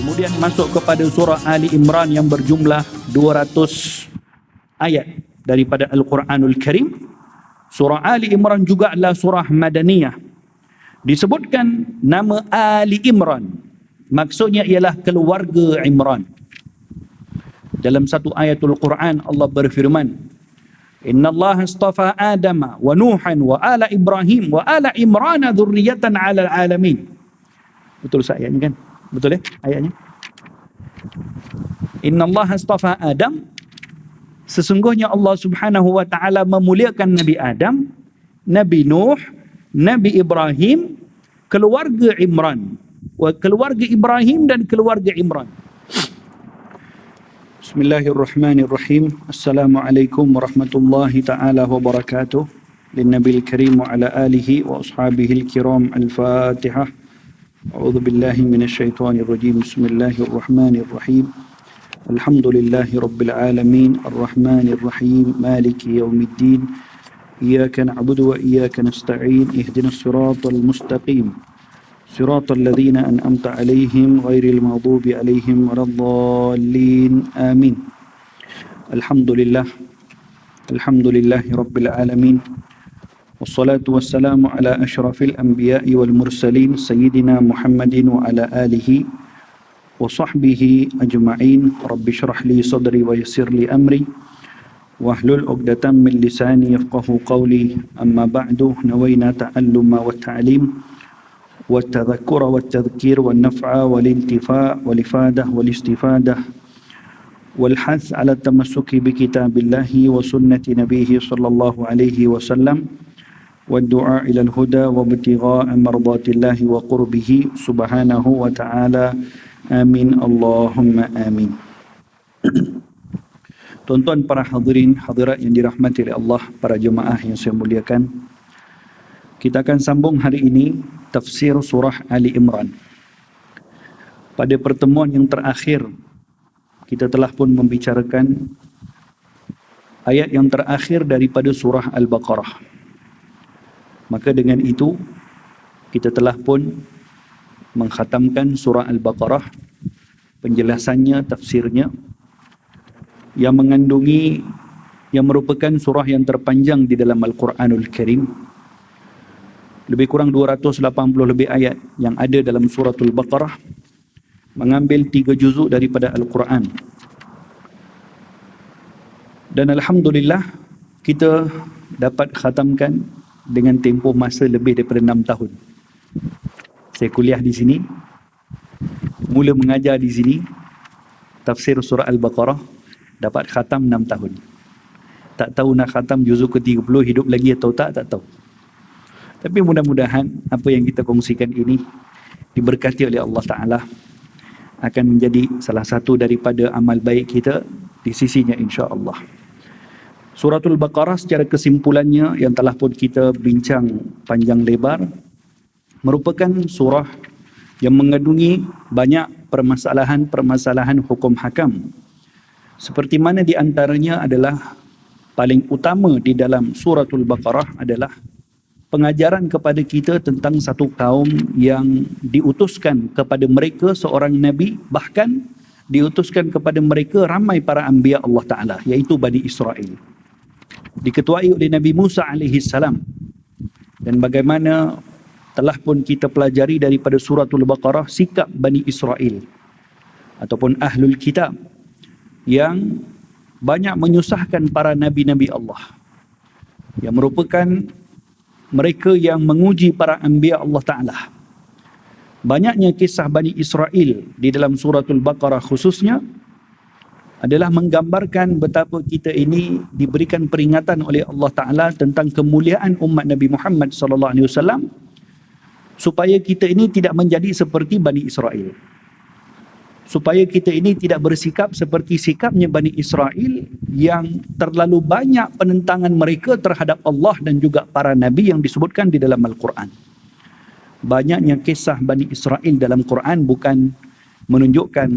Kemudian masuk kepada surah Ali Imran yang berjumlah 200 ayat daripada Al-Quranul Karim. Surah Ali Imran juga adalah surah Madaniyah. Disebutkan nama Ali Imran, maksudnya ialah keluarga Imran. Dalam satu ayatul Quran Allah berfirman, Inna Allah astafa Adama wa Nuhan wa ala Ibrahim wa ala Imrana dhurriyatan ala alamin. Betul ayatnya kan? Betul ayatnya? Inna Allah astafa Adam, sesungguhnya Allah Subhanahu wa taala memuliakan Nabi Adam, Nabi Nuh, Nabi Ibrahim, keluarga Imran, keluarga Ibrahim dan keluarga Imran. Bismillahirrahmanirrahim. Assalamualaikum warahmatullahi taala wabarakatuh. Linnabil karim wa ala alihi wa ashabihi al-kiram. Al-Fatihah. أعوذ بالله من الشيطان الرجيم بسم الله الرحمن الرحيم الحمد لله رب العالمين الرحمن الرحيم مالك يوم الدين إياك نعبد وإياك نستعين اهدنا الصراط المستقيم صراط الذين أنعمت عليهم غير المغضوب عليهم ولا الضالين آمين الحمد لله رب العالمين والصلاة والسلام على أشرف الأنبياء والمرسلين سيدنا محمد وعلى آله وصحبه أجمعين رب اشرح لي صدري ويسر لي أمري واحلل عقدة من لساني يفقه قولي أما بعد نوينا تعلم والتعليم والتذكر والتذكير والنفع والانتفاع والإفادة والاستفادة والحث على التمسك بكتاب الله وسنة نبيه صلى الله عليه وسلم والدعاء إلى الهدى وابتغاء مرضات الله وقربه سبحانه وتعالى آمين اللهم آمين. Tuan-tuan para hadirin hadirat yang dirahmati oleh Allah, para jemaah yang saya muliakan, kita akan sambung hari ini tafsir surah Ali Imran. Pada pertemuan yang terakhir kita telah pun membicarakan ayat yang terakhir daripada surah Al-Baqarah. Maka dengan itu kita telah pun mengkhatamkan surah Al-Baqarah, penjelasannya, tafsirnya, yang mengandungi, yang merupakan surah yang terpanjang di dalam Al-Quranul Karim. Lebih kurang 280 lebih ayat yang ada dalam suratul Baqarah, mengambil 3 juzuk daripada Al-Quran. Dan Alhamdulillah kita dapat khatamkan dengan tempoh masa lebih daripada 6 tahun. Saya kuliah di sini, mula mengajar di sini, tafsir surah Al-Baqarah, dapat khatam 6 tahun. Tak tahu nak khatam juzuk ke-30 hidup lagi atau tak tahu. Tapi mudah-mudahan apa yang kita kongsikan ini diberkati oleh Allah Ta'ala, akan menjadi salah satu daripada amal baik kita di sisinya insya-Allah. Suratul Baqarah secara kesimpulannya yang telah pun kita bincang panjang lebar, merupakan surah yang mengandungi banyak permasalahan-permasalahan hukum hakam. Seperti mana di antaranya adalah paling utama di dalam suratul Baqarah adalah pengajaran kepada kita tentang satu kaum yang diutuskan kepada mereka seorang Nabi, bahkan diutuskan kepada mereka ramai para anbiya Allah Ta'ala, iaitu Bani Israel. Diketuai oleh Nabi Musa alaihi salam. Dan bagaimana telah pun kita pelajari daripada suratul Baqarah sikap Bani Israel ataupun Ahlul Kitab yang banyak menyusahkan para Nabi-Nabi Allah, yang merupakan mereka yang menguji para anbiya Allah Ta'ala. Banyaknya kisah Bani Israel di dalam suratul Baqarah khususnya adalah menggambarkan betapa kita ini diberikan peringatan oleh Allah Ta'ala tentang kemuliaan umat Nabi Muhammad SAW, supaya kita ini tidak menjadi seperti Bani Israel. Supaya kita ini tidak bersikap seperti sikapnya Bani Israel yang terlalu banyak penentangan mereka terhadap Allah dan juga para Nabi yang disebutkan di dalam Al-Quran. Banyaknya kisah Bani Israel dalam Quran bukan menunjukkan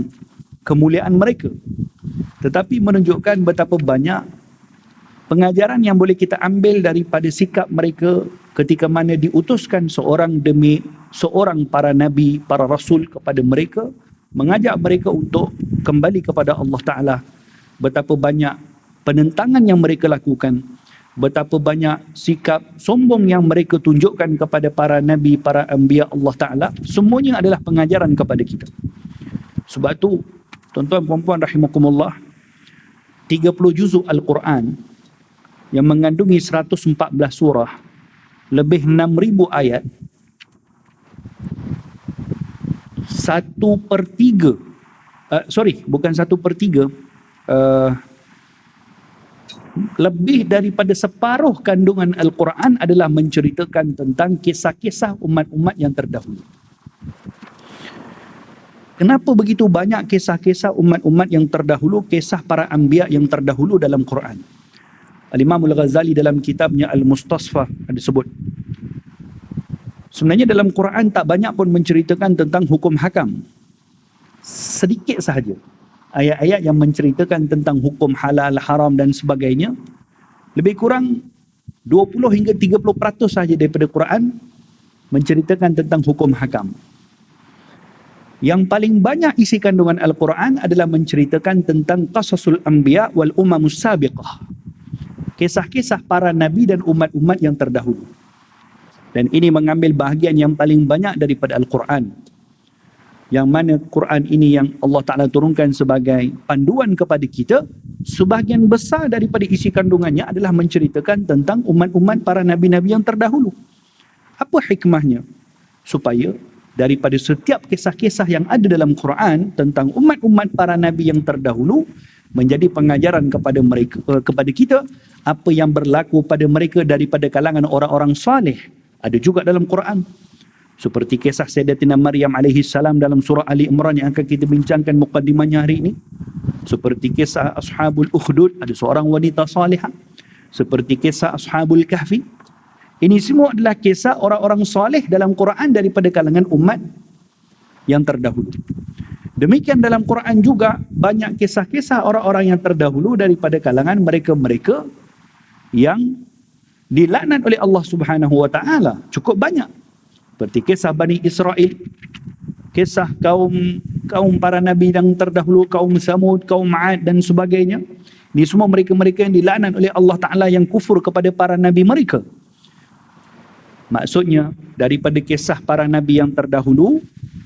kemuliaan mereka, tetapi menunjukkan betapa banyak pengajaran yang boleh kita ambil daripada sikap mereka ketika mana diutuskan seorang demi seorang para nabi, para rasul kepada mereka, mengajak mereka untuk kembali kepada Allah Ta'ala. Betapa banyak penentangan yang mereka lakukan, betapa banyak sikap sombong yang mereka tunjukkan kepada para nabi, para anbiya Allah Ta'ala. Semuanya adalah pengajaran kepada kita. Sebab tu, tuan-tuan puan-puan rahimakumullah, 30 juzuk Al-Quran yang mengandungi 114 surah, lebih 6,000 ayat, 1/3, bukan 1/3, lebih daripada separuh kandungan Al-Quran adalah menceritakan tentang kisah-kisah umat-umat yang terdahulu. Kenapa begitu banyak kisah-kisah umat-umat yang terdahulu, kisah para anbiya yang terdahulu dalam Quran? Al-Imam Al-Ghazali dalam kitabnya Al-Mustasfa ada sebut, sebenarnya dalam Quran tak banyak pun menceritakan tentang hukum hakam. Sedikit sahaja ayat-ayat yang menceritakan tentang hukum halal, haram dan sebagainya. Lebih kurang 20 hingga 30% sahaja daripada Quran menceritakan tentang hukum hakam. Yang paling banyak isi kandungan Al-Quran adalah menceritakan tentang qasasul anbiya wal umamus sabiqah, kisah-kisah para nabi dan umat-umat yang terdahulu. Dan ini mengambil bahagian yang paling banyak daripada Al-Quran, yang mana Quran ini yang Allah Ta'ala turunkan sebagai panduan kepada kita, sebahagian besar daripada isi kandungannya adalah menceritakan tentang umat-umat para nabi-nabi yang terdahulu. Apa hikmahnya? Supaya daripada setiap kisah-kisah yang ada dalam Quran tentang umat-umat para nabi yang terdahulu, menjadi pengajaran kepada mereka, kepada kita, apa yang berlaku pada mereka daripada kalangan orang-orang saleh ada juga dalam Quran. Seperti kisah Sayyidatina Maryam alaihi salam dalam surah Ali Imran yang akan kita bincangkan muqaddimahnya hari ini. Seperti kisah Ashabul Ukhdud, ada seorang wanita salihah. Seperti kisah Ashabul Kahfi. Ini semua adalah kisah orang-orang saleh dalam Quran daripada kalangan umat yang terdahulu. Demikian dalam Quran juga banyak kisah-kisah orang-orang yang terdahulu daripada kalangan mereka-mereka yang dilaknat oleh Allah Subhanahu wa taala. Cukup banyak. Seperti kisah Bani Israel, kisah kaum para nabi yang terdahulu, kaum Samud, kaum Ad dan sebagainya. Ini semua mereka-mereka yang dilaknat oleh Allah Taala yang kufur kepada para nabi mereka. Maksudnya daripada kisah para nabi yang terdahulu,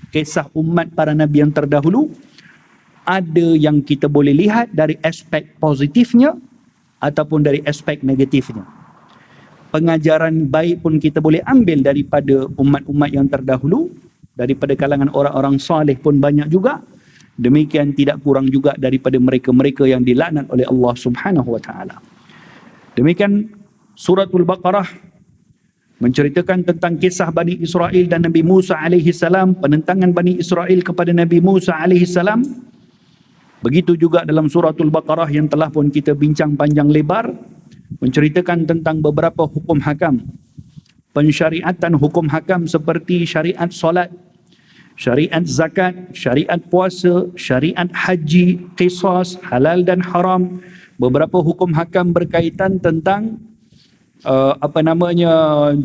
kisah umat para nabi yang terdahulu, ada yang kita boleh lihat dari aspek positifnya ataupun dari aspek negatifnya. Pengajaran baik pun kita boleh ambil daripada umat-umat yang terdahulu, daripada kalangan orang-orang saleh pun banyak juga. Demikian tidak kurang juga daripada mereka-mereka yang dilaknat oleh Allah Subhanahu wa taala. Demikian suratul Baqarah menceritakan tentang kisah Bani Israel dan Nabi Musa alaihi salam, penentangan Bani Israel kepada Nabi Musa alaihi salam. Begitu juga dalam suratul Baqarah yang telah pun kita bincang panjang lebar, menceritakan tentang beberapa hukum hakam, pensyariatan hukum hakam seperti syariat solat, syariat zakat, syariat puasa, syariat haji, qisas, halal dan haram, beberapa hukum hakam berkaitan tentang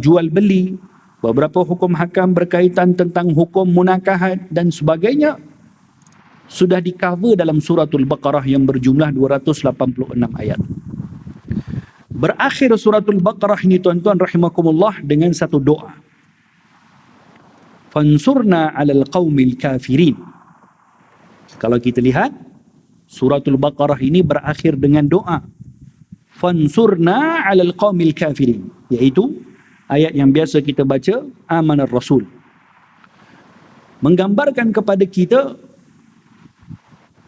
jual beli, beberapa hukum hakam berkaitan tentang hukum munakahat dan sebagainya, sudah di-cover dalam suratul Baqarah yang berjumlah 286 ayat. Berakhir suratul Baqarah ini tuan-tuan rahimakumullah dengan satu doa. Fansurna 'alal qaumil kafirin. Kalau kita lihat suratul Baqarah ini berakhir dengan doa. Fansurna 'alal qaumil kafirin, iaitu ayat yang biasa kita baca, amanar rasul. Menggambarkan kepada kita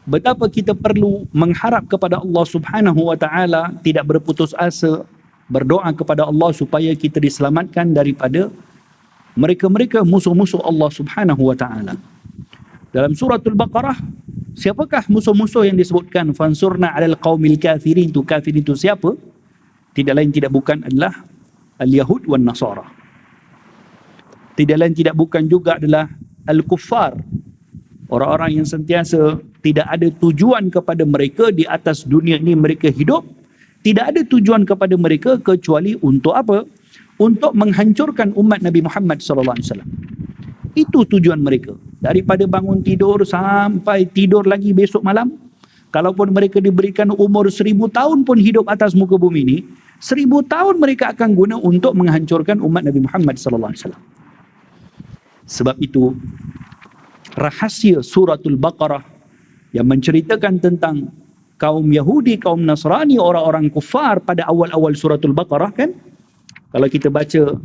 betapa kita perlu mengharap kepada Allah Subhanahu wa taala, tidak berputus asa, berdoa kepada Allah supaya kita diselamatkan daripada mereka-mereka musuh-musuh Allah Subhanahu wa taala. Dalam suratul Baqarah, siapakah musuh-musuh yang disebutkan fansurna 'alal qaumil kafirin? Tu kafirin itu siapa? Tidak lain tidak bukan adalah al-Yahud wan Nasara. Tidak lain tidak bukan juga adalah al-kuffar, orang-orang yang sentiasa tidak ada tujuan kepada mereka di atas dunia ini mereka hidup, tidak ada tujuan kepada mereka kecuali untuk apa? Untuk menghancurkan umat Nabi Muhammad sallallahu alaihi wasallam. Itu tujuan mereka. daripada bangun tidur sampai tidur lagi besok malam. Kalaupun mereka diberikan umur 1000 tahun pun hidup atas muka bumi ini, 1000 tahun mereka akan guna untuk menghancurkan umat Nabi Muhammad sallallahu alaihi wasallam. Sebab itu rahasia suratul Baqarah yang menceritakan tentang kaum Yahudi, kaum Nasrani, orang-orang kufar pada awal-awal suratul Baqarah kan? Kalau kita baca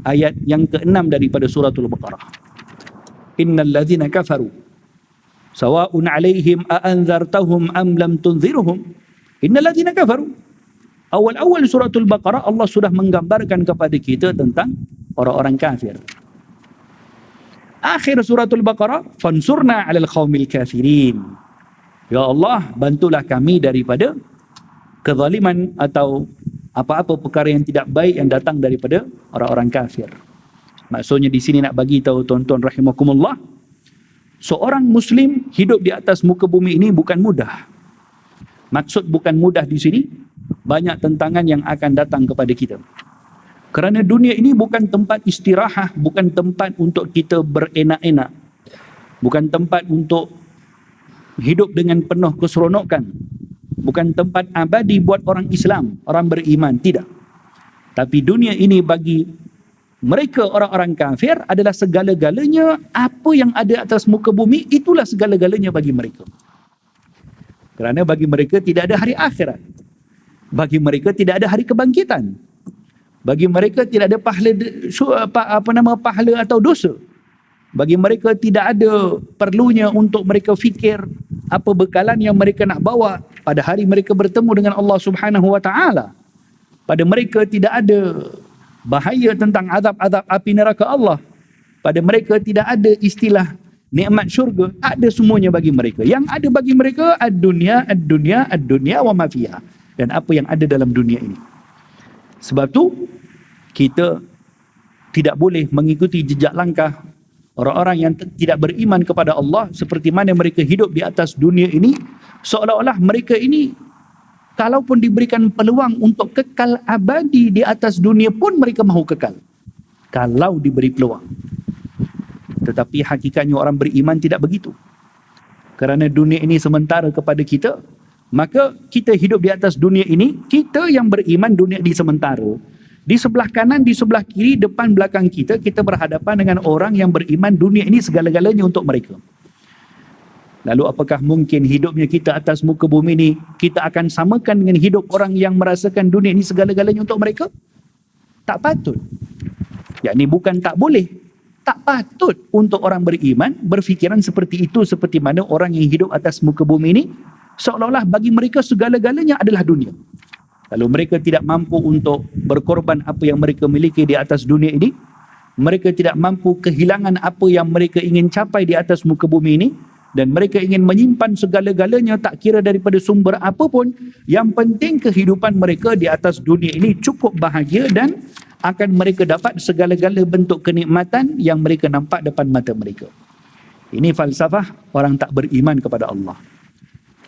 ayat yang ke-6 daripada suratul Baqarah. Innal ladzina kafaru sawa'un 'alaihim a anzartahum am lam tunzirhum. Innal ladzina kafaru. Awal-awal suratul Baqarah Allah sudah menggambarkan kepada kita tentang orang-orang kafir. Akhir suratul Baqarah, fansurna 'alal qaumil kafirin. Ya Allah, bantulah kami daripada kezaliman atau apa-apa perkara yang tidak baik yang datang daripada orang-orang kafir. Maksudnya di sini nak bagi tahu tuan-tuan rahimakumullah, seorang Muslim hidup di atas muka bumi ini bukan mudah. Maksud bukan mudah di sini, banyak tentangan yang akan datang kepada kita. Kerana dunia ini bukan tempat istirahat, bukan tempat untuk kita berenak-enak, bukan tempat untuk hidup dengan penuh keseronokan, bukan tempat abadi buat orang Islam, orang beriman, tidak. Tapi dunia ini bagi mereka orang-orang kafir adalah segala-galanya. Apa yang ada atas muka bumi, itulah segala-galanya bagi mereka. Kerana bagi mereka tidak ada hari akhirat. Bagi mereka tidak ada hari kebangkitan. Bagi mereka tidak ada pahala atau dosa. Bagi mereka tidak ada perlunya untuk mereka fikir apa bekalan yang mereka nak bawa pada hari mereka bertemu dengan Allah Subhanahu wa taala. Pada mereka tidak ada bahaya tentang azab-azab api neraka Allah. Pada mereka tidak ada istilah nikmat syurga. Ada semuanya bagi mereka. Yang ada bagi mereka ad-dunya, ad-dunya, ad-dunya wa ma fiha. Dan apa yang ada dalam dunia ini. Sebab tu kita tidak boleh mengikuti jejak langkah orang-orang yang tidak beriman kepada Allah seperti mana mereka hidup di atas dunia ini, seolah-olah mereka ini kalaupun diberikan peluang untuk kekal abadi di atas dunia pun mereka mahu kekal. Kalau diberi peluang. Tetapi hakikatnya orang beriman tidak begitu. Kerana dunia ini sementara kepada kita, maka kita hidup di atas dunia ini, kita yang beriman dunia ini sementara. Di sebelah kanan, di sebelah kiri, depan belakang kita, kita berhadapan dengan orang yang beriman dunia ini segala-galanya untuk mereka. Lalu apakah mungkin hidupnya kita atas muka bumi ini, kita akan samakan dengan hidup orang yang merasakan dunia ini segala-galanya untuk mereka? Tak patut. Yakni bukan tak boleh. Tak patut untuk orang beriman berfikiran seperti itu, seperti mana orang yang hidup atas muka bumi ini, seolah-olah bagi mereka segala-galanya adalah dunia. Kalau mereka tidak mampu untuk berkorban apa yang mereka miliki di atas dunia ini, mereka tidak mampu kehilangan apa yang mereka ingin capai di atas muka bumi ini, dan mereka ingin menyimpan segala-galanya tak kira daripada sumber apapun, yang penting kehidupan mereka di atas dunia ini cukup bahagia dan akan mereka dapat segala-gala bentuk kenikmatan yang mereka nampak depan mata mereka. Ini falsafah orang tak beriman kepada Allah.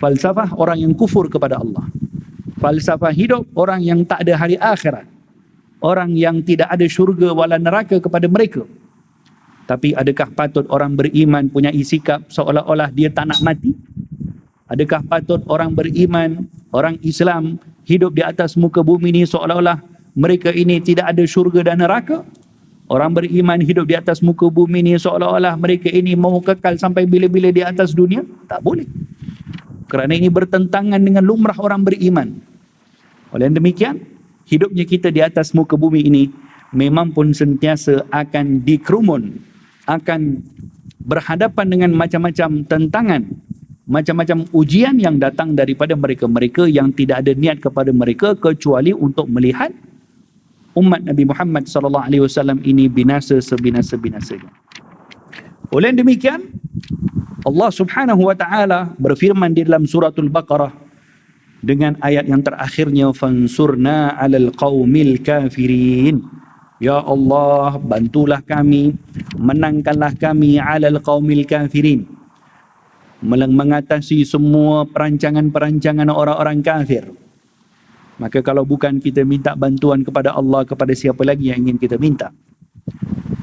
Falsafah orang yang kufur kepada Allah. Falsafah hidup orang yang tak ada hari akhirat. Orang yang tidak ada syurga wala neraka kepada mereka. Tapi adakah patut orang beriman punya sikap seolah-olah dia tak nak mati? Adakah patut orang beriman, orang Islam hidup di atas muka bumi ini seolah-olah mereka ini tidak ada syurga dan neraka? Orang beriman hidup di atas muka bumi ini seolah-olah mereka ini mahu kekal sampai bila-bila di atas dunia? Tak boleh. Kerana ini bertentangan dengan lumrah orang beriman. Oleh demikian, hidupnya kita di atas muka bumi ini memang pun sentiasa akan dikerumun, akan berhadapan dengan macam-macam tentangan, macam-macam ujian yang datang daripada mereka-mereka yang tidak ada niat kepada mereka kecuali untuk melihat umat Nabi Muhammad SAW ini binasa sebinasa-binasanya. Oleh demikian, Allah Subhanahu wa taala berfirman di dalam suratul Baqarah dengan ayat yang terakhirnya, fansurna 'alal qaumil kafirin. Ya Allah, bantulah kami, menangkanlah kami 'alal qaumil kafirin, mengatasi semua perancangan-perancangan orang-orang kafir. Maka kalau bukan kita minta bantuan kepada Allah, kepada siapa lagi yang ingin kita minta?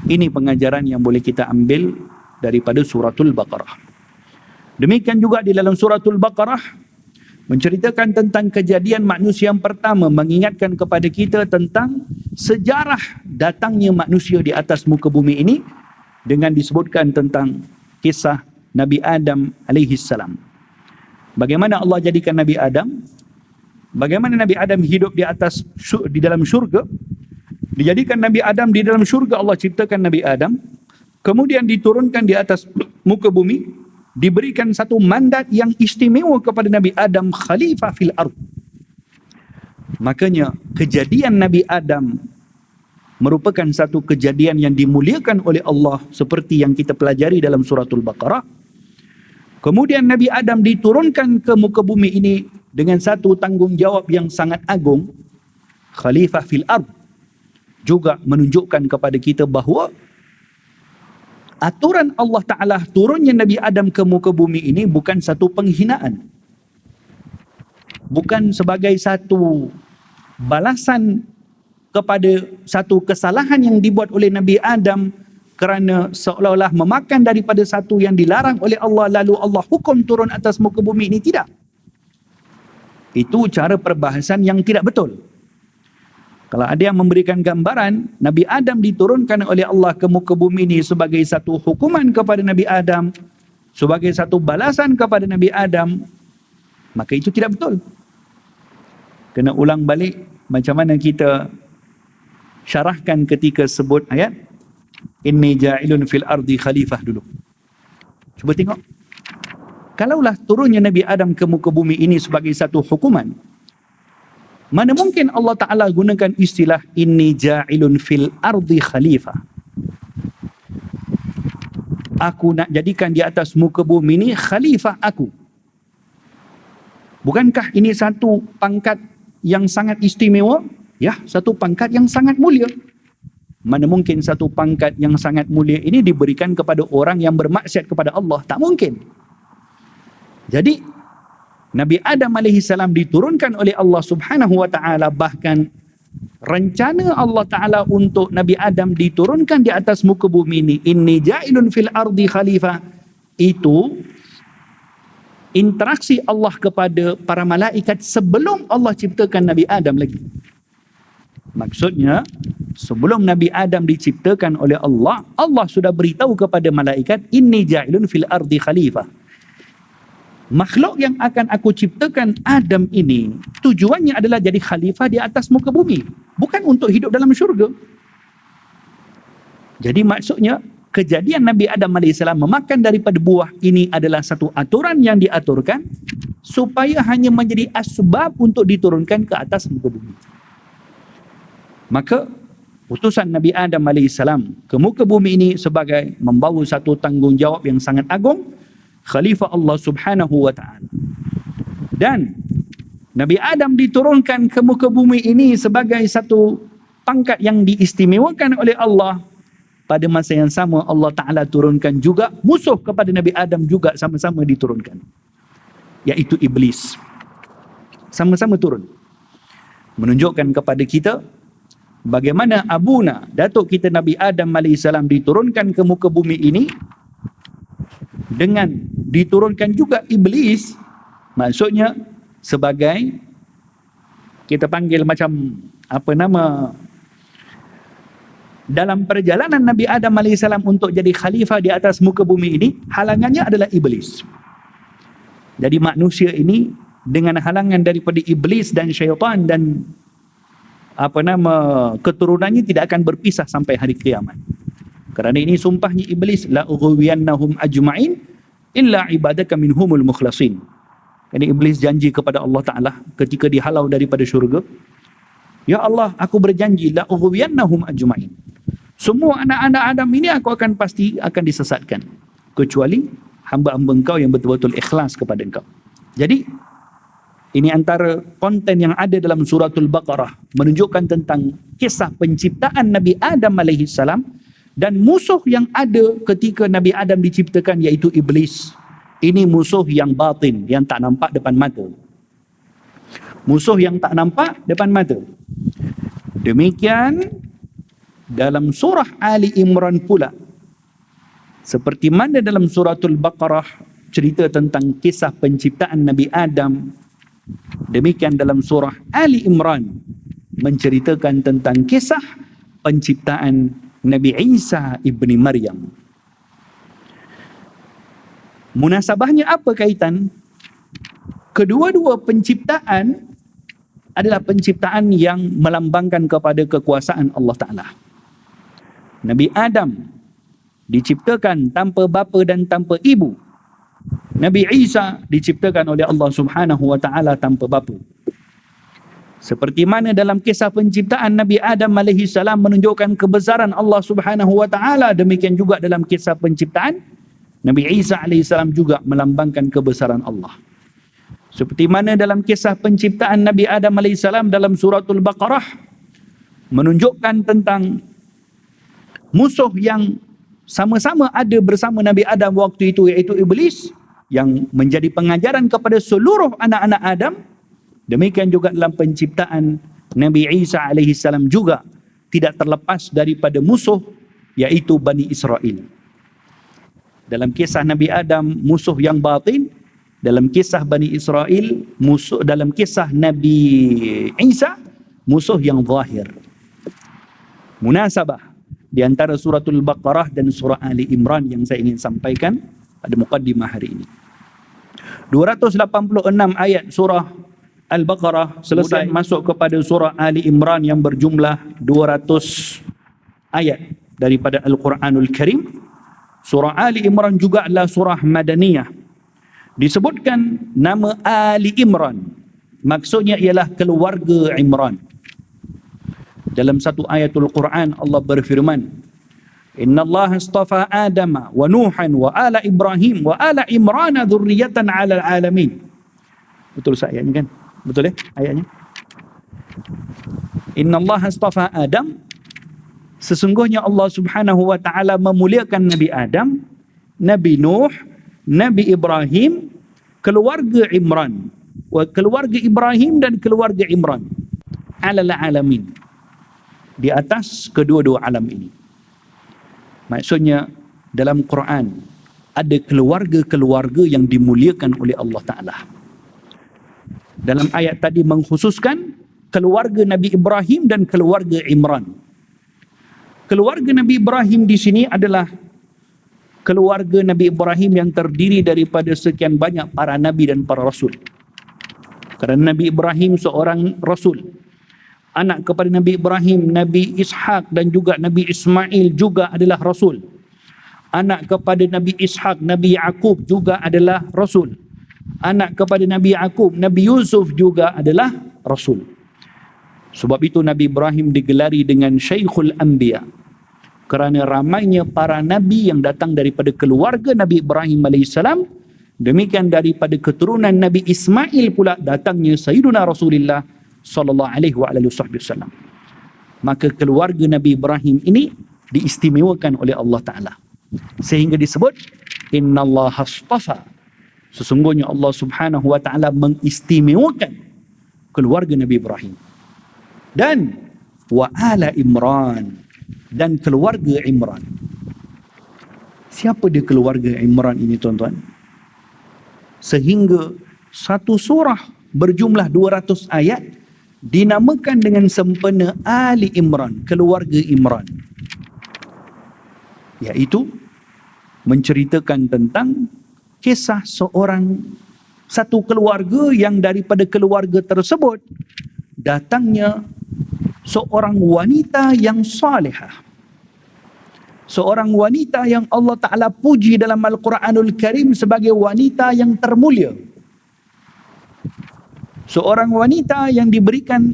Ini pengajaran yang boleh kita ambil daripada suratul Baqarah. Demikian juga di dalam suratul Baqarah menceritakan tentang kejadian manusia yang pertama, mengingatkan kepada kita tentang sejarah datangnya manusia di atas muka bumi ini dengan disebutkan tentang kisah Nabi Adam alaihi salam. Bagaimana Allah jadikan Nabi Adam, bagaimana Nabi Adam hidup di dalam syurga, dijadikan Nabi Adam di dalam syurga, Allah ciptakan Nabi Adam, kemudian diturunkan di atas muka bumi, diberikan satu mandat yang istimewa kepada Nabi Adam, khalifah fil ard. Makanya kejadian Nabi Adam merupakan satu kejadian yang dimuliakan oleh Allah seperti yang kita pelajari dalam suratul Baqarah. Kemudian Nabi Adam diturunkan ke muka bumi ini dengan satu tanggungjawab yang sangat agung, khalifah fil ard. Juga menunjukkan kepada kita bahawa aturan Allah Ta'ala turunnya Nabi Adam ke muka bumi ini bukan satu penghinaan. Bukan sebagai satu balasan kepada satu kesalahan yang dibuat oleh Nabi Adam kerana seolah-olah memakan daripada satu yang dilarang oleh Allah, lalu Allah hukum turun atas muka bumi ini. Tidak. Itu cara perbahasan yang tidak betul. Kalau ada yang memberikan gambaran Nabi Adam diturunkan oleh Allah ke muka bumi ini sebagai satu hukuman kepada Nabi Adam, sebagai satu balasan kepada Nabi Adam, maka itu tidak betul. Kena ulang balik macam mana kita syarahkan ketika sebut ayat inni ja'ilun fil ardi khalifah dulu. Cuba tengok. Kalaulah turunnya Nabi Adam ke muka bumi ini sebagai satu hukuman, mana mungkin Allah Ta'ala gunakan istilah inni ja'ilun fil ardi khalifah. Aku nak jadikan di atas muka bumi ini khalifah aku. Bukankah ini satu pangkat yang sangat istimewa? Ya, satu pangkat yang sangat mulia. Mana mungkin satu pangkat yang sangat mulia ini diberikan kepada orang yang bermaksiat kepada Allah? Tak mungkin. Jadi Nabi Adam AS diturunkan oleh Allah Subhanahu Wa Taala, bahkan rencana Allah Ta'ala untuk Nabi Adam diturunkan di atas muka bumi ini, inni ja'ilun fil ardi khalifah, itu interaksi Allah kepada para malaikat sebelum Allah ciptakan Nabi Adam lagi. Maksudnya, sebelum Nabi Adam diciptakan oleh Allah, Allah sudah beritahu kepada malaikat, inni ja'ilun fil ardi khalifah. Makhluk yang akan aku ciptakan Adam ini tujuannya adalah jadi khalifah di atas muka bumi, bukan untuk hidup dalam syurga. Jadi maksudnya kejadian Nabi Adam AS memakan daripada buah ini adalah satu aturan yang diaturkan supaya hanya menjadi asbab untuk diturunkan ke atas muka bumi. Maka utusan Nabi Adam AS ke muka bumi ini sebagai membawa satu tanggungjawab yang sangat agung, khalifah Allah Subhanahu Wa Ta'ala. Dan Nabi Adam diturunkan ke muka bumi ini sebagai satu pangkat yang diistimewakan oleh Allah. Pada masa yang sama Allah Ta'ala turunkan juga musuh kepada Nabi Adam juga sama-sama diturunkan, iaitu Iblis. Sama-sama turun. Menunjukkan kepada kita bagaimana abuna, datuk kita Nabi Adam AS diturunkan ke muka bumi ini dengan diturunkan juga Iblis. Maksudnya sebagai, kita panggil macam apa nama, dalam perjalanan Nabi Adam AS untuk jadi khalifah di atas muka bumi ini, halangannya adalah Iblis. Jadi manusia ini dengan halangan daripada Iblis dan syaitan dan apa nama keturunannya tidak akan berpisah sampai hari kiamat. Kerana ini sumpahnya Iblis, la ughwiyannahum ajma'in illa ibadaka minhumul mukhlasin. Ini Iblis janji kepada Allah Ta'ala ketika dihalau daripada syurga, ya Allah, aku berjanji la ughwiyannahum ajma'in, semua anak-anak Adam ini aku akan pasti akan disesatkan, kecuali hamba-hamba engkau yang betul-betul ikhlas kepada engkau. Jadi ini antara konten yang ada dalam suratul Baqarah, menunjukkan tentang kisah penciptaan Nabi Adam AS dan musuh yang ada ketika Nabi Adam diciptakan, iaitu Iblis. Ini musuh yang batin, yang tak nampak depan mata. Musuh yang tak nampak depan mata. Demikian dalam surah Ali Imran pula, Seperti mana dalam suratul Baqarah cerita tentang kisah penciptaan Nabi Adam, demikian dalam surah Ali Imran menceritakan tentang kisah penciptaan Nabi Isa ibni Maryam. Munasabahnya apa kaitan? Kedua-dua penciptaan adalah penciptaan yang melambangkan kepada kekuasaan Allah Ta'ala. Nabi Adam diciptakan tanpa bapa dan tanpa ibu. Nabi Isa diciptakan oleh Allah Subhanahu wa Ta'ala tanpa bapa. Seperti mana dalam kisah penciptaan Nabi Adam alaihi salam menunjukkan kebesaran Allah Subhanahu wa Ta'ala, demikian juga dalam kisah penciptaan Nabi Isa alaihi salam juga melambangkan kebesaran Allah. Seperti mana dalam kisah penciptaan Nabi Adam alaihi salam dalam suratul Baqarah menunjukkan tentang musuh yang sama-sama ada bersama Nabi Adam waktu itu, iaitu Iblis, yang menjadi pengajaran kepada seluruh anak-anak Adam. Demikian juga dalam penciptaan Nabi Isa alaihi salam juga tidak terlepas daripada musuh, iaitu Bani Israel. Dalam kisah Nabi Adam, musuh yang batin. Dalam kisah Bani Israel, musuh. Dalam kisah Nabi Isa, musuh yang zahir. Munasabah di antara suratul Baqarah dan surah Ali Imran yang saya ingin sampaikan pada muqaddimah hari ini. 286 ayat surah Al-Baqarah selesai, masuk kepada surah Ali Imran yang berjumlah 200 ayat daripada Al-Quranul Karim. Surah Ali Imran juga adalah surah Madaniyah. Disebutkan nama Ali Imran, maksudnya ialah keluarga Imran. Dalam satu ayatul Quran Allah berfirman, Inna Allah astafa Adama wa Nuhan wa ala Ibrahim wa ala Imran dhurriyatan ala alamin. Betul ayatnya kan? Betul ayatnya? Inna Allah astafa Adam, sesungguhnya Allah Subhanahu wa Ta'ala memuliakan Nabi Adam, Nabi Nuh, Nabi Ibrahim, keluarga Imran, keluarga Ibrahim dan keluarga Imran, alal alamin, di atas kedua-dua alam ini. Maksudnya dalam Quran ada keluarga-keluarga yang dimuliakan oleh Allah Ta'ala. Dalam ayat tadi mengkhususkan keluarga Nabi Ibrahim dan keluarga Imran. Keluarga Nabi Ibrahim di sini adalah keluarga Nabi Ibrahim yang terdiri daripada sekian banyak para nabi dan para rasul. Kerana Nabi Ibrahim seorang rasul. Anak kepada Nabi Ibrahim, Nabi Ishak dan juga Nabi Ismail juga adalah rasul. Anak kepada Nabi Ishak, Nabi Yaqub juga adalah rasul. Anak kepada Nabi Yaqub, Nabi Yusuf juga adalah rasul. Sebab itu Nabi Ibrahim digelari dengan Syekhul Anbiya, kerana ramainya para nabi yang datang daripada keluarga Nabi Ibrahim AS. Demikian daripada keturunan Nabi Ismail pula datangnya Sayyiduna Rasulullah SAW. Maka keluarga Nabi Ibrahim ini diistimewakan oleh Allah Ta'ala, sehingga disebut Inna Allah astafa, sesungguhnya Allah Subhanahu wa Ta'ala mengistimewakan keluarga Nabi Ibrahim. Dan wa ala Imran, dan keluarga Imran. Siapa dia keluarga Imran ini, tuan-tuan? Sehingga satu surah berjumlah 200 ayat dinamakan dengan sempena Ali Imran, keluarga Imran, iaitu menceritakan tentang kisah satu keluarga yang daripada keluarga tersebut datangnya seorang wanita yang salihah, seorang wanita yang Allah Ta'ala puji dalam Al-Quranul Karim sebagai wanita yang termulia, seorang wanita yang diberikan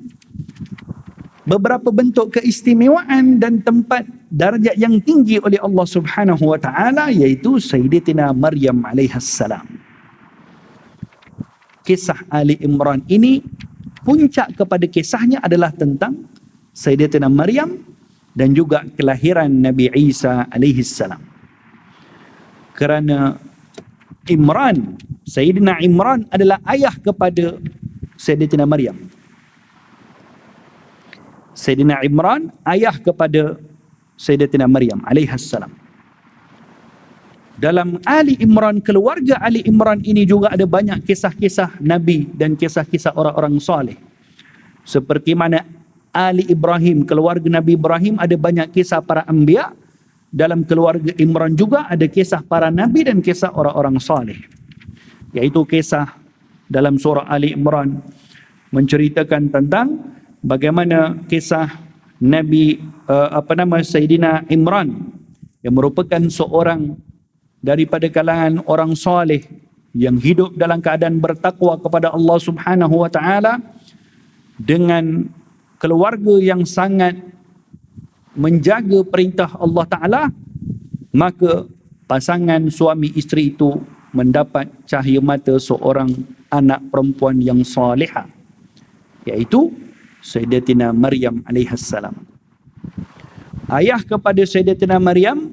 beberapa bentuk keistimewaan dan tempat darjat yang tinggi oleh Allah Subhanahu wa Ta'ala, iaitu Sayyidatina Maryam alaihissalam. Kisah Ali Imran ini puncak kepada kisahnya adalah tentang Sayyidatina Maryam dan juga kelahiran Nabi Isa alaihissalam. Kerana Imran, Sayyidina Imran adalah ayah kepada Sayyidatina Maryam. Sayyidina Imran ayah kepada Sayyidatina Maryam alaihissalam. dalam Ali Imran, keluarga Ali Imran ini juga ada banyak kisah-kisah Nabi dan kisah-kisah orang-orang soleh. Seperti mana Ali Ibrahim, keluarga Nabi Ibrahim, ada banyak kisah para anbiya. Dalam keluarga Imran juga ada kisah para Nabi dan kisah orang-orang soleh. Iaitu kisah dalam surah Ali Imran menceritakan tentang bagaimana kisah Nabi Sayyidina Imran yang merupakan seorang daripada kalangan orang soleh yang hidup dalam keadaan bertakwa kepada Allah Subhanahu wa taala dengan keluarga yang sangat menjaga perintah Allah Ta'ala, maka pasangan suami isteri itu mendapat cahaya mata seorang anak perempuan yang salihah, iaitu Sayyidatina Maryam alaihassalam. Ayah kepada Sayyidatina Maryam,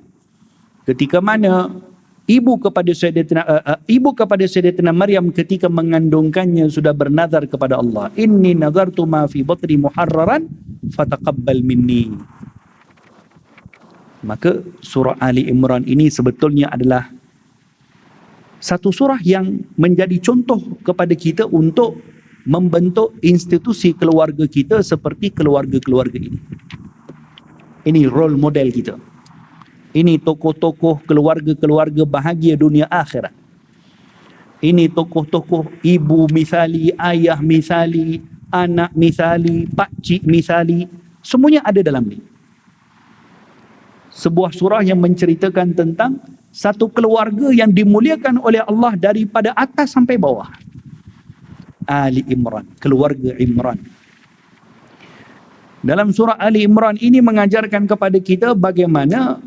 ketika mana ibu kepada Sayyidatina Maryam ketika mengandungkannya sudah bernazar kepada Allah, inni nazartu ma fi batni muharraran fataqabbal minni. Maka surah Ali Imran ini sebetulnya adalah satu surah yang menjadi contoh kepada kita untuk membentuk institusi keluarga kita seperti keluarga-keluarga ini. Ini role model kita. Ini tokoh-tokoh keluarga-keluarga bahagia dunia akhirat. Ini tokoh-tokoh ibu misali, ayah misali, anak misali, pakcik misali. Semuanya ada dalam ini. Sebuah surah yang menceritakan tentang satu keluarga yang dimuliakan oleh Allah daripada atas sampai bawah. Ali Imran, keluarga Imran. Dalam surah Ali Imran ini mengajarkan kepada kita bagaimana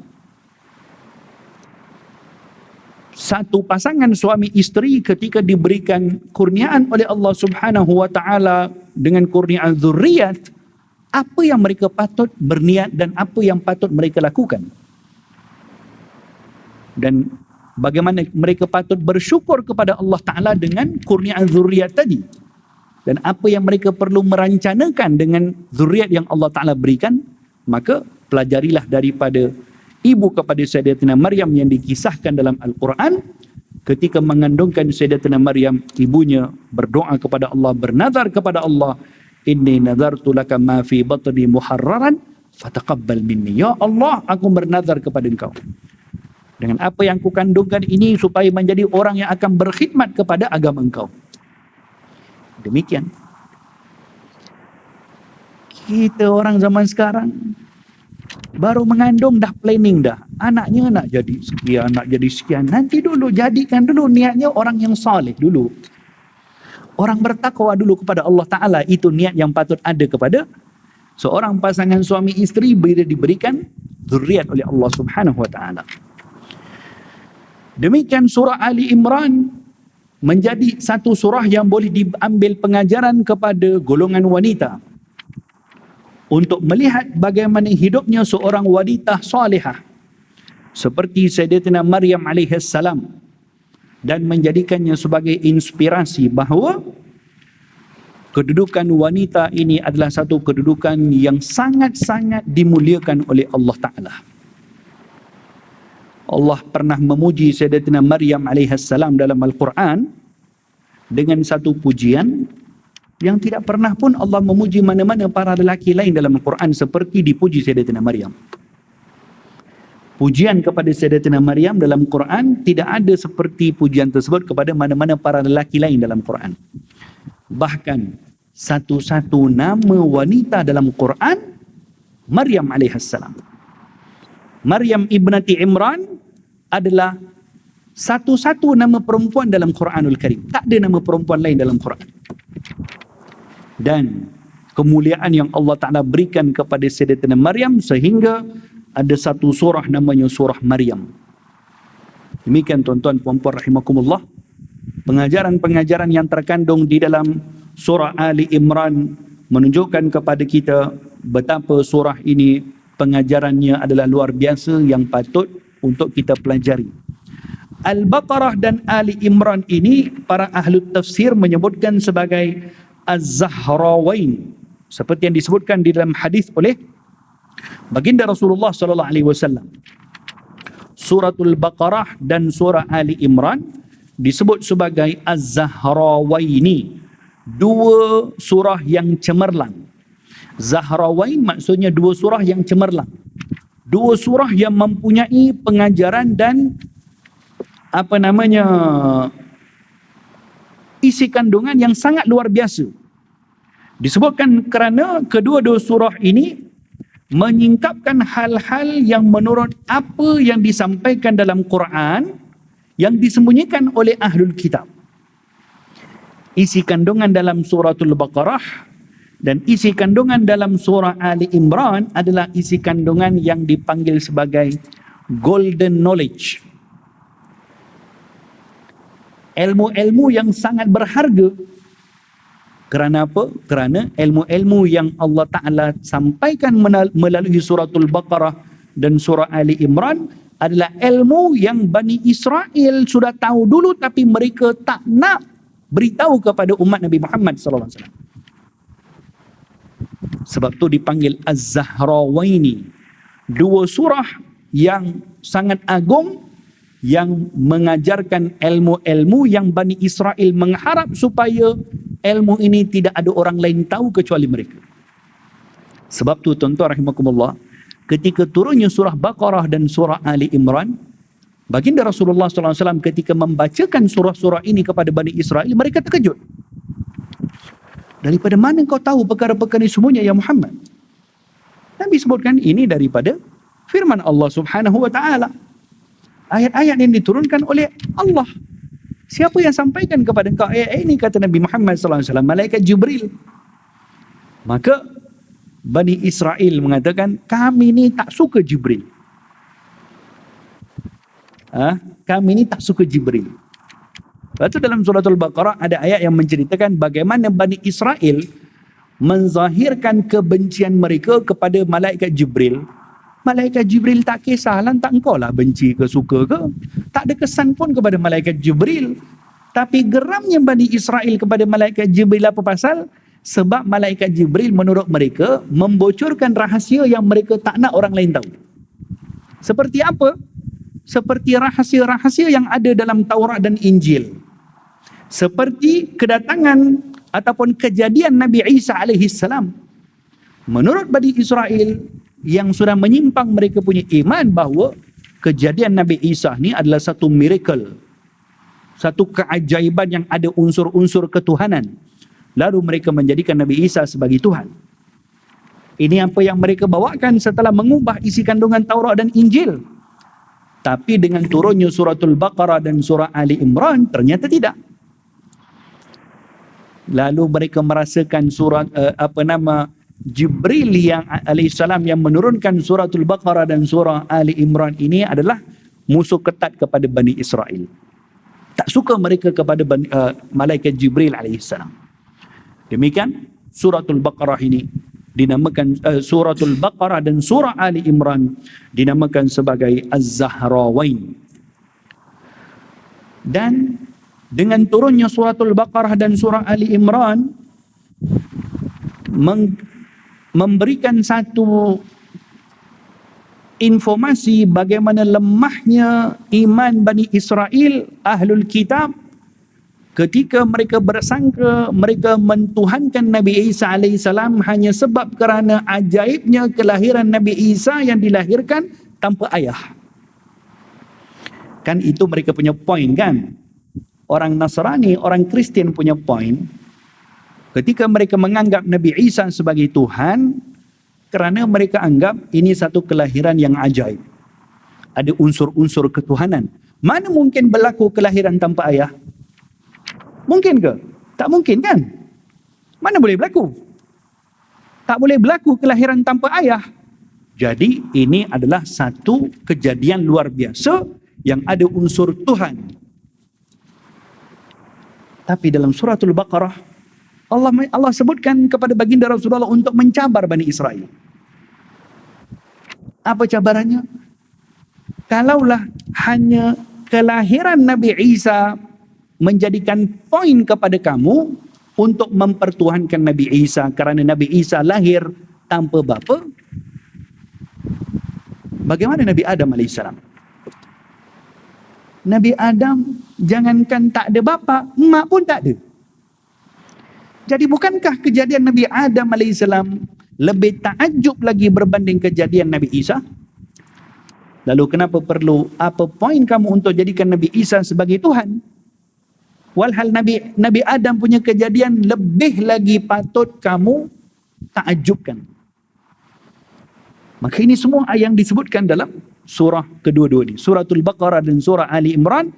satu pasangan suami isteri ketika diberikan kurniaan oleh Allah Subhanahu wa taala dengan kurniaan zuriat, apa yang mereka patut berniat dan apa yang patut mereka lakukan. Dan bagaimana mereka patut bersyukur kepada Allah Ta'ala dengan kurniaan zuriat tadi. Dan apa yang mereka perlu merancanakan dengan zuriat yang Allah Ta'ala berikan. Maka pelajarilah daripada ibu kepada Sayyidatina Maryam yang dikisahkan dalam Al-Quran. Ketika mengandungkan Sayyidatina Maryam, ibunya berdoa kepada Allah, bernazar kepada Allah, inni nazartu laka ma fi batni muharraran fataqabbal minni. Ya Allah, aku bernazar kepada engkau dengan apa yang aku kandungkan ini supaya menjadi orang yang akan berkhidmat kepada agama engkau. Demikian. Kita orang zaman sekarang baru mengandung dah planning dah. Anaknya nak jadi sekian, nak jadi sekian. Nanti dulu jadikan dulu niatnya orang yang saleh dulu. Orang bertakwa dulu kepada Allah Ta'ala. Itu niat yang patut ada kepada seorang pasangan suami isteri bila diberikan zuriat oleh Allah Subhanahu Wa Ta'ala. Demikian surah Ali Imran menjadi satu surah yang boleh diambil pengajaran kepada golongan wanita untuk melihat bagaimana hidupnya seorang wanita salihah seperti Sayyidatina Maryam alaihissalam, dan menjadikannya sebagai inspirasi bahawa kedudukan wanita ini adalah satu kedudukan yang sangat-sangat dimuliakan oleh Allah Ta'ala. Allah pernah memuji Sayyidatina Maryam alaihissalam dalam Al-Quran dengan satu pujian yang tidak pernah pun Allah memuji mana-mana para lelaki lain dalam Al-Quran seperti dipuji Sayyidatina Maryam. Pujian kepada Sayyidatina Maryam dalam Quran tidak ada seperti pujian tersebut kepada mana-mana para lelaki lain dalam Quran. Bahkan satu-satu nama wanita dalam Quran Maryam alaihissalam. Maryam ibnati Imran adalah satu-satu nama perempuan dalam Quranul Karim. Tak ada nama perempuan lain dalam Quran. Dan kemuliaan yang Allah Ta'ala berikan kepada Sayyidatina Maryam sehingga ada satu surah namanya surah Maryam. Demikian tuan-tuan puan-puan rahimakumullah, pengajaran-pengajaran yang terkandung di dalam surah Ali Imran menunjukkan kepada kita betapa surah ini pengajarannya adalah luar biasa yang patut untuk kita pelajari. Al-Baqarah dan Ali Imran ini para ahli tafsir menyebutkan sebagai Az-Zahrawain, seperti yang disebutkan di dalam hadis oleh baginda Rasulullah sallallahu alaihi wasallam. suratul Baqarah dan surah Ali Imran disebut sebagai Az-Zahrawaini, dua surah yang cemerlang. Zahrawain maksudnya dua surah yang cemerlang, dua surah yang mempunyai pengajaran dan isi kandungan yang sangat luar biasa. Disebutkan kerana kedua-dua surah ini menyingkapkan hal-hal yang menurut apa yang disampaikan dalam Quran yang disembunyikan oleh Ahlul Kitab. Isi kandungan dalam suratul Baqarah dan isi kandungan dalam surah Ali Imran adalah isi kandungan yang dipanggil sebagai golden knowledge. Ilmu-ilmu yang sangat berharga. Kerana apa? Kerana ilmu-ilmu yang Allah Ta'ala sampaikan melalui suratul Baqarah dan surah Ali Imran adalah ilmu yang Bani Israel sudah tahu dulu tapi mereka tak nak beritahu kepada umat Nabi Muhammad sallallahu alaihi wasallam. Sebab tu dipanggil Az-Zahrawaini, dua surah yang sangat agung yang mengajarkan ilmu-ilmu yang Bani Israel mengharap supaya ilmu ini tidak ada orang lain tahu kecuali mereka. Sebab tu tuan-tuan rahimakumullah, ketika turunnya surah Baqarah dan surah Ali Imran, baginda Rasulullah SAW ketika membacakan surah-surah ini kepada Bani Israel, mereka terkejut. Daripada mana kau tahu perkara-perkara ini semuanya ya Muhammad? Nabi sebutkan ini daripada firman Allah Subhanahu wa taala. Ayat-ayat yang diturunkan oleh Allah. Siapa yang sampaikan kepada engkau ayat ini? Kata Nabi Muhammad SAW, malaikat Jibril. Maka Bani Israel mengatakan, kami ni tak suka Jibril. Kami ni tak suka Jibril. Lepas tu dalam suratul Baqarah ada ayat yang menceritakan bagaimana Bani Israel menzahirkan kebencian mereka kepada malaikat Jibril. Malaikat Jibril tak kisahlah, tak engkau lah benci ke suka ke. Tak ada kesan pun kepada malaikat Jibril. Tapi geramnya Bani Israel kepada malaikat Jibril apa pasal? Sebab malaikat Jibril menurut mereka membocorkan rahasia yang mereka tak nak orang lain tahu. Seperti apa? Seperti rahasia-rahasia yang ada dalam Taurat dan Injil. Seperti kedatangan ataupun kejadian Nabi Isa AS. Menurut Bani Israel yang sudah menyimpang, mereka punya iman bahawa kejadian Nabi Isa ni adalah satu miracle, satu keajaiban yang ada unsur-unsur ketuhanan. Lalu mereka menjadikan Nabi Isa sebagai Tuhan. Ini apa yang mereka bawakan setelah mengubah isi kandungan Taurat dan Injil. Tapi dengan turunnya suratul Baqarah dan surah Ali Imran, ternyata tidak. Lalu mereka merasakan surat Jibril yang alaihissalam yang menurunkan suratul Baqarah dan surah Ali Imran ini adalah musuh ketat kepada Bani Israel. Tak suka mereka kepada malaikat Jibril alaihissalam. Demikian suratul Baqarah ini dinamakan suratul Baqarah dan surah Ali Imran dinamakan sebagai Az-Zahrawain. Dan dengan turunnya suratul Baqarah dan surah Ali Imran memberikan satu informasi bagaimana lemahnya iman Bani Israel, Ahlul Kitab, ketika mereka bersangka mereka mentuhankan Nabi Isa AS hanya sebab kerana ajaibnya kelahiran Nabi Isa yang dilahirkan tanpa ayah. Kan itu mereka punya point kan? Orang Nasrani, orang Kristian punya point. Ketika mereka menganggap Nabi Isa sebagai Tuhan, kerana mereka anggap ini satu kelahiran yang ajaib. Ada unsur-unsur ketuhanan. Mana mungkin berlaku kelahiran tanpa ayah? Mungkin ke? Tak mungkin kan? Mana boleh berlaku? Tak boleh berlaku kelahiran tanpa ayah. Jadi ini adalah satu kejadian luar biasa yang ada unsur Tuhan. Tapi dalam suratul Baqarah, Allah sebutkan kepada baginda Rasulullah untuk mencabar Bani Israel. Apa cabarannya? Kalaulah hanya kelahiran Nabi Isa menjadikan poin kepada kamu untuk mempertuhankan Nabi Isa kerana Nabi Isa lahir tanpa bapa, bagaimana Nabi Adam AS? Nabi Adam jangankan tak ada bapa, mak pun tak ada. Jadi bukankah kejadian Nabi Adam AS lebih takjub lagi berbanding kejadian Nabi Isa? Lalu kenapa perlu, apa poin kamu untuk jadikan Nabi Isa sebagai Tuhan? Walhal Nabi Adam punya kejadian lebih lagi patut kamu takjubkan. Maka ini semua yang disebutkan dalam surah kedua-dua ini, Suratul Baqarah dan surah Ali Imran,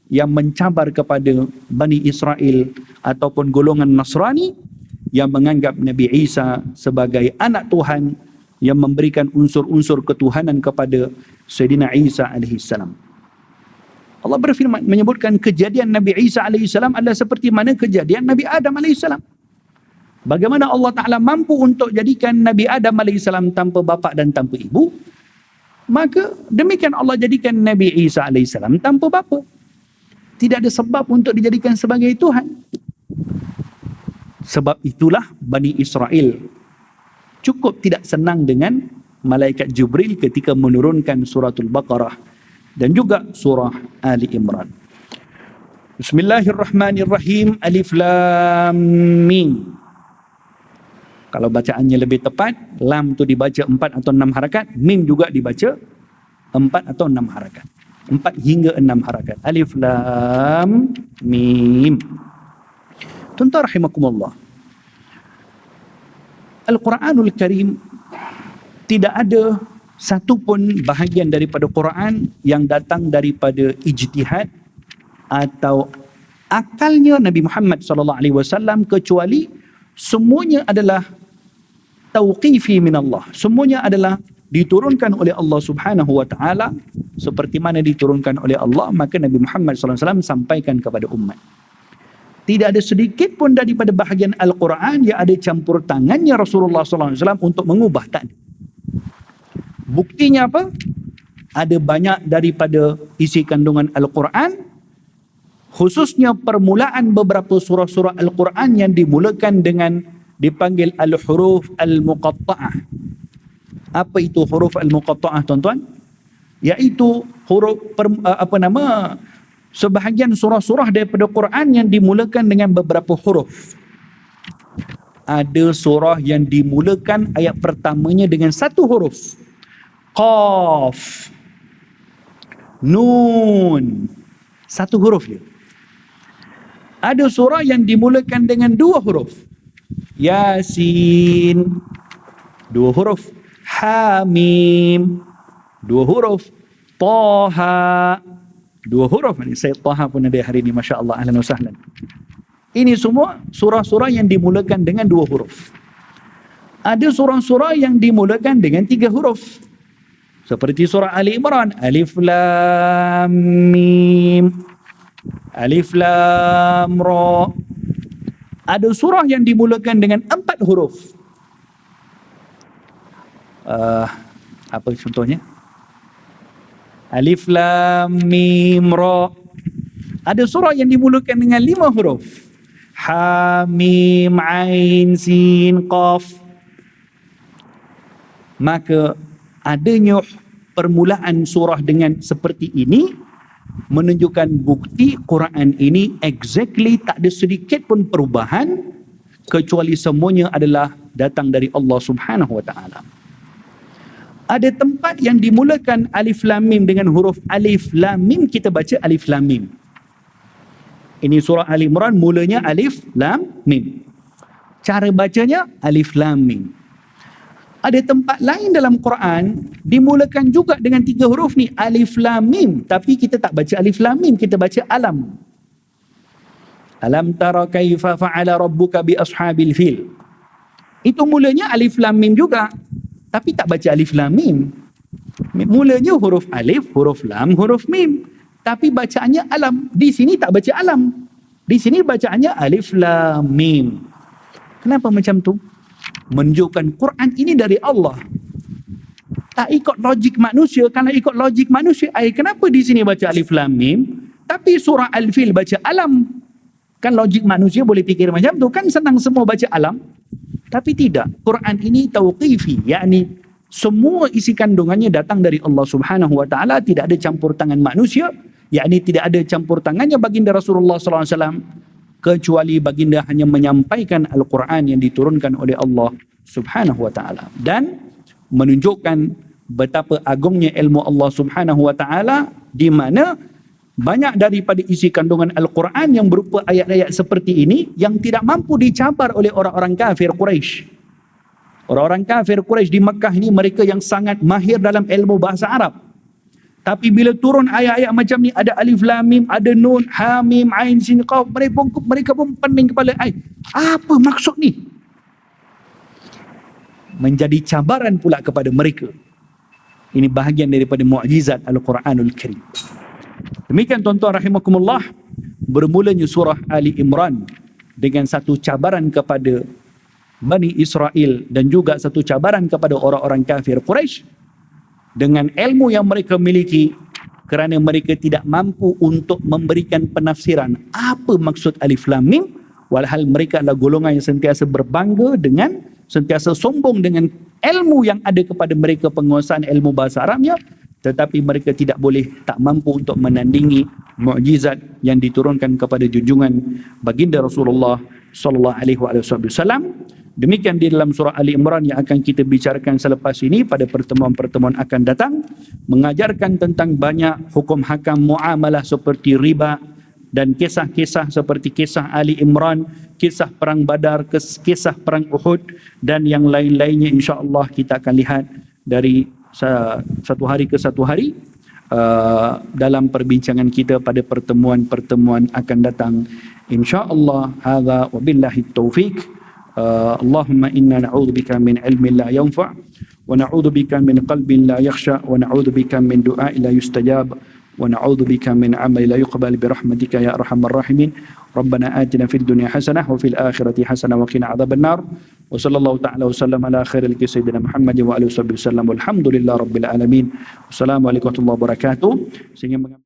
yang mencabar kepada Bani Israel ataupun golongan Nasrani yang menganggap Nabi Isa sebagai anak Tuhan, yang memberikan unsur-unsur ketuhanan kepada Sayyidina Isa AS. Allah berfirman menyebutkan kejadian Nabi Isa AS adalah seperti mana kejadian Nabi Adam AS. Bagaimana Allah Ta'ala mampu untuk jadikan Nabi Adam AS tanpa bapa dan tanpa ibu, maka demikian Allah jadikan Nabi Isa AS tanpa bapa. Tidak ada sebab untuk dijadikan sebagai Tuhan. Sebab itulah Bani Israel cukup tidak senang dengan malaikat Jibril ketika menurunkan suratul Baqarah dan juga surah Ali Imran. Bismillahirrahmanirrahim. Alif Lam Mim. Kalau bacaannya lebih tepat, lam tu dibaca 4 atau 6 harakat, mim juga dibaca 4 atau 6 harakat. 4 hingga 6 harakat. Alif Lam Mim. Tuan-tuan rahimakumullah. Al-Quranul Karim, tidak ada satu pun bahagian daripada Quran yang datang daripada ijtihad atau akalnya Nabi Muhammad SAW, kecuali semuanya adalah tauqifi min Allah. Semuanya adalah diturunkan oleh Allah Subhanahu wa taala, seperti mana diturunkan oleh Allah, maka Nabi Muhammad SAW sampaikan kepada umat. Tidak ada sedikit pun daripada bahagian Al-Quran yang ada campur tangannya Rasulullah SAW untuk mengubah, tak ada. Buktinya apa? Ada banyak daripada isi kandungan Al-Quran, khususnya permulaan beberapa surah-surah Al-Quran yang dimulakan dengan dipanggil al-huruf al-muqatta'ah. Apa itu huruf al-muqatta'ah, tuan-tuan? Iaitu huruf sebahagian surah-surah daripada Quran yang dimulakan dengan beberapa huruf. Ada surah yang dimulakan ayat pertamanya dengan satu huruf. Qaf, Nun, satu huruf dia. Ada surah yang dimulakan dengan dua huruf. Yasin, dua huruf. Hamim, dua huruf. Taha, dua huruf. Saya Taha pun ada hari ini, Masya Allah, ahlan wa sahlan. Ini semua surah-surah yang dimulakan dengan dua huruf. Ada surah-surah yang dimulakan dengan tiga huruf. Seperti surah Ali Imran, Alif Lam Mim, Alif Lam Ra. Ada surah yang dimulakan dengan 4 huruf. Apa contohnya? Alif Lam Mim Ra. Ada surah yang dimulakan dengan 5 huruf. Ha Mim Ain Sin Qaf. Maka adanya permulaan surah dengan seperti ini menunjukkan bukti Quran ini exactly tak ada sedikit pun perubahan, kecuali semuanya adalah datang dari Allah Subhanahu wa taala. Ada tempat yang dimulakan Alif Lam Mim dengan huruf Alif Lam Mim, kita baca Alif Lam Mim. Ini surah Ali Imran, mulanya Alif Lam Mim. Cara bacanya Alif Lam Mim. Ada tempat lain dalam Quran dimulakan juga dengan 3 huruf ni, Alif Lam Mim, tapi kita tak baca Alif Lam Mim, kita baca Alam. Alam tara kaifa fa'ala rabbuka bi ashabil fil. Itu mulanya Alif Lam Mim juga, tapi tak baca Alif Lam Mim. Mulanya huruf Alif, huruf Lam, huruf Mim, tapi bacaannya Alam. Di sini tak baca Alam, di sini bacaannya Alif Lam Mim. Kenapa macam tu? Menunjukkan Quran ini dari Allah. Tak ikut logik manusia. Kalau ikut logik manusia, kenapa di sini baca Alif Lam Mim, tapi surah Al-Fil baca Alam? Kan logik manusia boleh fikir macam tu, kan senang semua baca Alam. Tapi tidak. Quran ini tauqifi, yakni semua isi kandungannya datang dari Allah Subhanahu wa taala, tidak ada campur tangan manusia yakni tidak ada campur tangannya baginda Rasulullah sallallahu alaihi wasallam, kecuali baginda hanya menyampaikan Al-Quran yang diturunkan oleh Allah Subhanahu wa taala, dan menunjukkan betapa agungnya ilmu Allah Subhanahu wa taala, di mana banyak daripada isi kandungan Al-Quran yang berupa ayat-ayat seperti ini yang tidak mampu dicabar oleh orang-orang kafir Quraisy. Orang-orang kafir Quraisy di Makkah ini mereka yang sangat mahir dalam ilmu bahasa Arab. Tapi bila turun ayat-ayat macam ni, ada alif lam mim, ada nun, ha mim, ain, sin, qaf, mereka pun pening kepala. Apa maksud ni? Menjadi cabaran pula kepada mereka. Ini bahagian daripada mukjizat Al-Quranul Karim. Demikian tuan-tuan rahimakumullah, bermulanya surah Ali Imran dengan satu cabaran kepada Bani Israel dan juga satu cabaran kepada orang-orang kafir Quraisy dengan ilmu yang mereka miliki, kerana mereka tidak mampu untuk memberikan penafsiran apa maksud alif lam mim, walhal mereka adalah golongan yang sentiasa berbangga dengan, sentiasa sombong dengan ilmu yang ada kepada mereka, penguasaan ilmu bahasa Arabnya, tetapi mereka tidak boleh, tak mampu untuk menandingi mukjizat yang diturunkan kepada junjungan baginda Rasulullah sallallahu alaihi wasallam. Demikian di dalam surah Ali Imran yang akan kita bicarakan selepas ini pada pertemuan-pertemuan akan datang, mengajarkan tentang banyak hukum hakam muamalah seperti riba, dan kisah-kisah seperti kisah Ali Imran, kisah perang Badar, kisah perang Uhud, dan yang lain-lainnya insya-Allah kita akan lihat dari satu hari ke satu hari dalam perbincangan kita pada pertemuan-pertemuan akan datang insya-Allah. Hadza wabillahi taufik. Allahumma inna na'udzubika min ilmin la yanfa' wa na'udzubika min qalbin la yakhsha wa na'udzubika min du'ain la yustajab wa na'udzubika min 'amalin la yuqbal bi rahmatika ya arhamar rahimin. Rabbana atina fid dunya hasanah wa fil akhirati hasanah wa qina adzaban nar. Wa sallallahu ta'ala wa sallam ala khairil sayyidina Muhammad wa alihi wasallam. Walhamdulillah rabbil alamin. Wassalamu alaikum warahmatullahi wabarakatuh. Sehingga